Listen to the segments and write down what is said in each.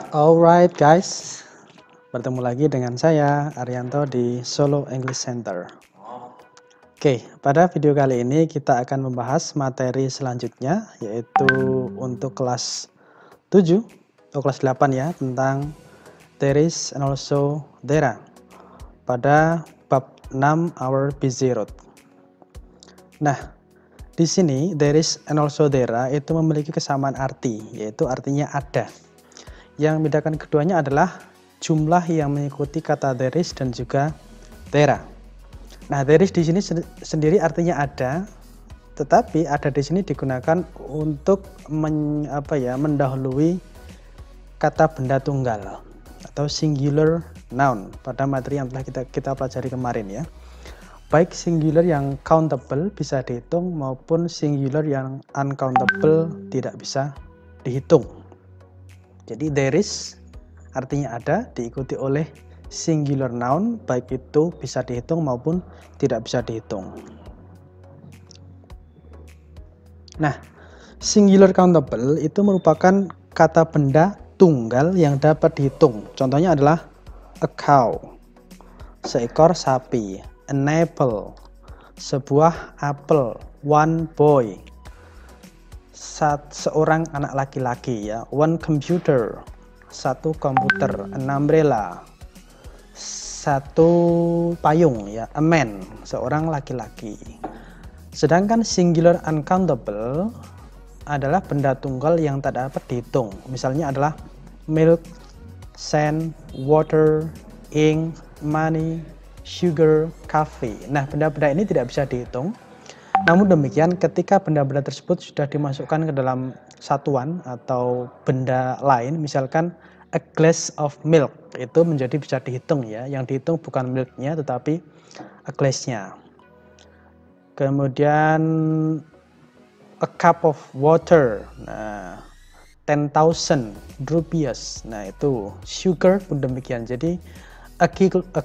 Alright guys, bertemu lagi dengan saya Arianto di Solo English Center. Oke, pada video kali ini kita akan membahas materi selanjutnya, yaitu untuk kelas 7 atau kelas 8 ya, tentang there is and also there are pada bab 6 our busy road. Nah, di sini there is and also there are itu memiliki kesamaan arti, yaitu artinya ada. Yang membedakan keduanya adalah jumlah yang mengikuti kata there is dan juga there are. Nah, there is di sini sendiri artinya ada, tetapi ada di sini digunakan untuk mendahului kata benda tunggal atau singular noun pada materi yang telah kita pelajari kemarin ya. Baik singular yang countable bisa dihitung maupun singular yang uncountable tidak bisa dihitung. Jadi there is artinya ada diikuti oleh singular noun, baik itu bisa dihitung maupun tidak bisa dihitung. Nah, singular countable itu merupakan kata benda tunggal yang dapat dihitung. Contohnya adalah a cow, seekor sapi, an apple, sebuah apel, one boy, seorang anak laki-laki ya, one computer, satu komputer, an umbrella, satu payung ya, a man, seorang laki-laki. Sedangkan singular uncountable adalah benda tunggal yang tak dapat dihitung. Misalnya adalah milk, sand, water, ink, money, sugar, coffee. Nah, benda-benda ini tidak bisa dihitung. Namun demikian, ketika benda-benda tersebut sudah dimasukkan ke dalam satuan atau benda lain, misalkan a glass of milk, itu menjadi bisa dihitung ya. Yang dihitung bukan milknya, tetapi a glass-nya. Kemudian a cup of water, nah 10,000 rupiahs, nah itu sugar pun demikian. Jadi a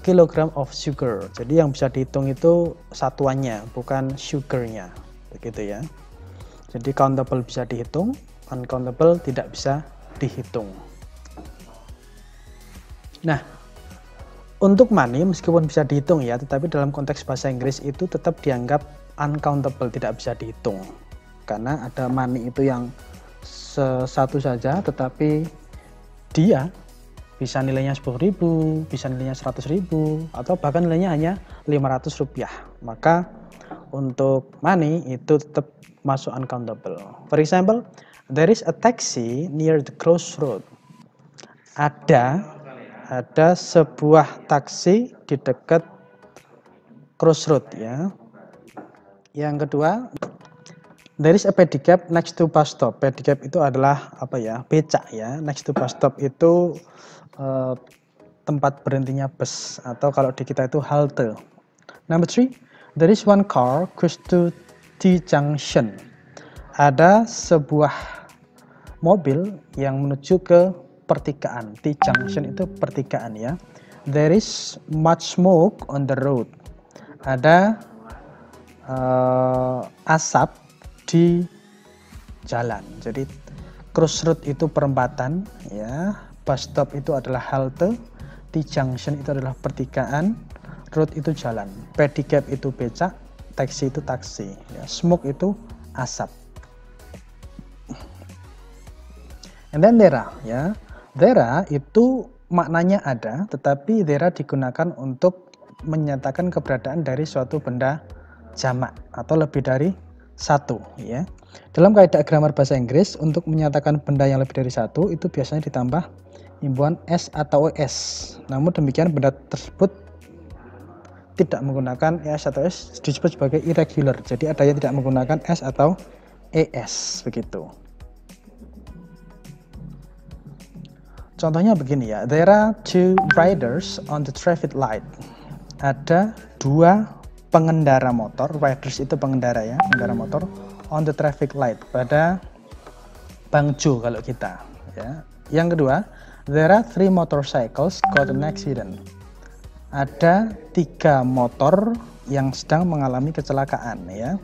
kilogram of sugar. Jadi yang bisa dihitung itu satuannya, bukan sugarnya, begitu ya. Jadi countable bisa dihitung, uncountable tidak bisa dihitung. Nah, untuk money meskipun bisa dihitung ya, tetapi dalam konteks bahasa Inggris itu tetap dianggap uncountable, tidak bisa dihitung. Karena ada money itu yang satu saja, tetapi dia bisa nilainya 10.000, bisa nilainya 100.000, atau bahkan nilainya hanya 500 rupiah. Maka untuk money itu tetap masuk uncountable. For example, there is a taxi near the crossroad. Ada sebuah taksi di dekat crossroad ya. Yang kedua, there is a pedicab next to bus stop. Pedicab itu adalah becak ya. Next to bus stop itu tempat berhentinya bus, atau kalau di kita itu halte. Number 3, there is one car close to T junction. Ada sebuah mobil yang menuju ke pertigaan. T junction itu pertigaan ya. There is much smoke on the road. Ada asap di jalan. Jadi crossroad itu perempatan ya. Bus stop itu adalah halte, T junction itu adalah pertigaan, road itu jalan, pedicab itu becak, taxi itu taksi, ya. Smoke itu asap. And then there are, ya. There are itu maknanya ada, tetapi there are digunakan untuk menyatakan keberadaan dari suatu benda jamak atau lebih dari satu, ya. Dalam kaidah grammar bahasa Inggris, untuk menyatakan benda yang lebih dari satu itu biasanya ditambah imbuhan s atau es. Namun demikian benda tersebut tidak menggunakan es atau es, disebut sebagai irregular. Jadi ada yang tidak menggunakan s atau es begitu. Contohnya begini ya, there are two riders on the traffic light. Ada dua pengendara motor, riders itu pengendara ya, pengendara motor, on the traffic light, pada bangjo kalau kita ya. Yang kedua, there are 3 motorcycles got an accident. Ada 3 motor yang sedang mengalami kecelakaan ya.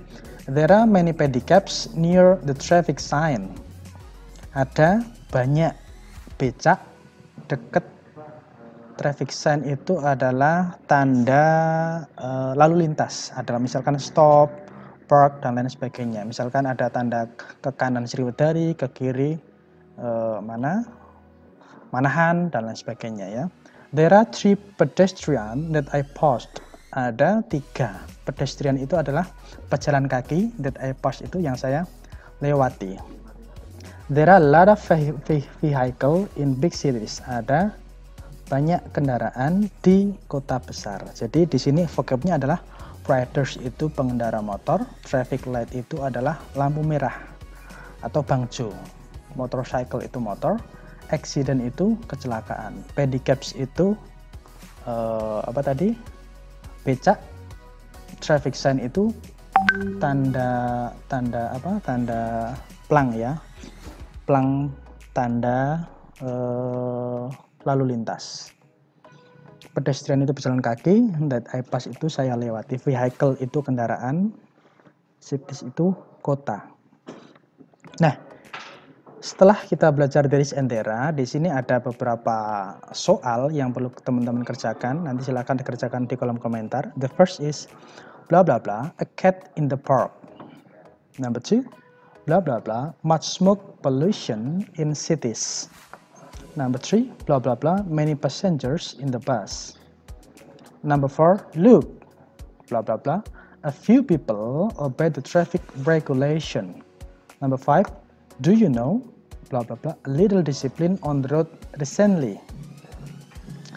There are many pedicabs near the traffic sign. Ada banyak becak, deket traffic sign itu adalah tanda lalu lintas, adalah misalkan stop, park, dan lain sebagainya. Misalkan ada tanda ke kanan Sriwedari, ke kiri Manahan, dan lain sebagainya ya. There are 3 pedestrian that I passed. Ada 3 pedestrian, itu adalah pejalan kaki, that I passed itu yang saya lewati. There are a lot of vehicle in big cities. Ada banyak kendaraan di kota besar. Jadi di sini vocabnya adalah riders itu pengendara motor, traffic light itu adalah lampu merah atau bangjo, motorcycle itu motor, accident itu kecelakaan, pedicabs itu becak, traffic sign itu tanda plang ya, plang tanda lalu lintas. Pedestrian itu pejalan kaki, that I pass itu saya lewati, vehicle itu kendaraan, cities itu kota. Nah, setelah kita belajar there is and there are, di sini ada beberapa soal yang perlu teman-teman kerjakan. Nanti silahkan dikerjakan di kolom komentar. The first is blah blah blah, a cat in the park. Number 2, blah blah blah, much smoke pollution in cities. Number 3, blah blah blah, many passengers in the bus. Number 4, look, blah blah blah, a few people obey the traffic regulation. Number 5, do you know, blah blah blah, a little discipline on the road recently.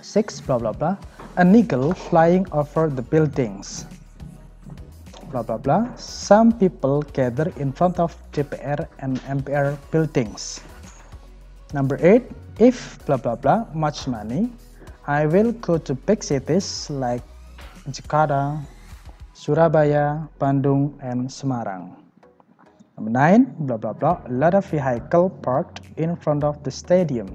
6, blah blah blah, an eagle flying over the buildings. Blah blah blah, some people gather in front of DPR and MPR buildings. Number 8, if blah blah blah much money, I will go to big cities like Jakarta, Surabaya, Bandung, and Semarang. Number 9, blah blah blah, a lot of vehicle parked in front of the stadium.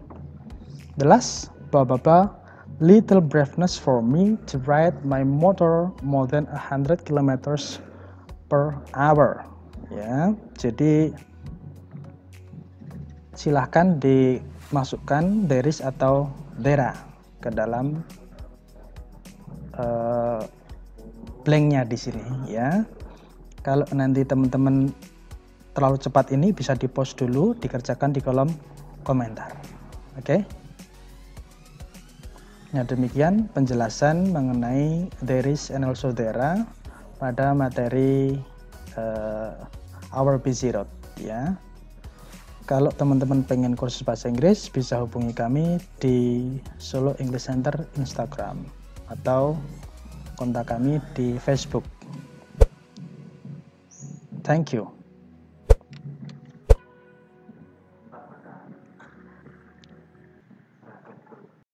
The last, blah blah blah, little braveness for me to ride my motor more than 100 kilometers per hour. Ya, jadi silahkan dimasukkan there is atau there are ke dalam blanknya di sini ya. Kalau nanti teman-teman terlalu cepat ini bisa di-pause dulu, dikerjakan di kolom komentar. Oke. Nah, demikian penjelasan mengenai there is and also there are pada materi Our Busy Road ya. Kalau teman-teman pengen kursus bahasa Inggris, bisa hubungi kami di Solo English Center Instagram atau kontak kami di Facebook. Thank you.